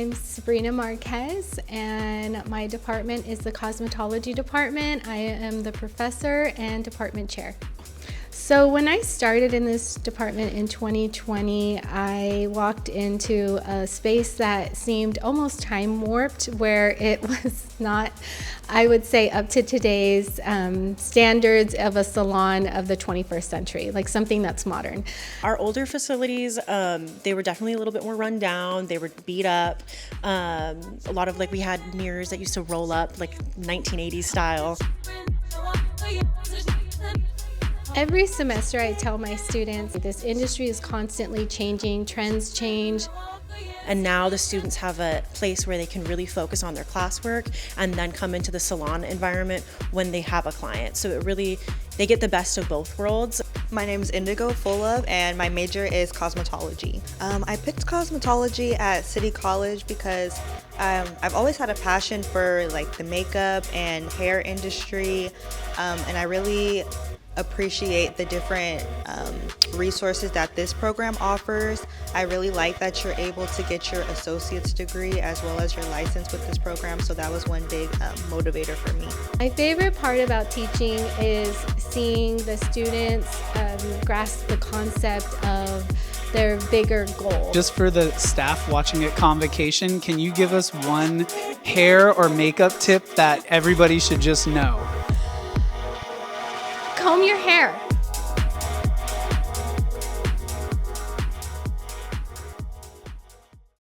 I'm Sabrina Marquez, and my department is the Cosmetology Department. I am the professor and department chair. So when I started in this department in 2020, I walked into a space that seemed almost time warped, where it was not, I would say, up to today's standards of a salon of the 21st century, like something that's modern. Our older facilities, they were definitely a little bit more run down. They were beat up. A lot of we had mirrors that used to roll up like 1980s style. Every semester I tell my students this industry is constantly changing, trends change. And now the students have a place where they can really focus on their classwork and then come into the salon environment when they have a client. So they get the best of both worlds. My name is Indigo Fulov and my major is cosmetology. I picked cosmetology at City College because I've always had a passion for the makeup and hair industry, and I really appreciate the different resources that this program offers. I really like that you're able to get your associate's degree as well as your license with this program, so that was one big motivator for me. My favorite part about teaching is seeing the students grasp the concept of their bigger goal. Just for the staff watching at Convocation, can you give us one hair or makeup tip that everybody should just know? Comb your hair.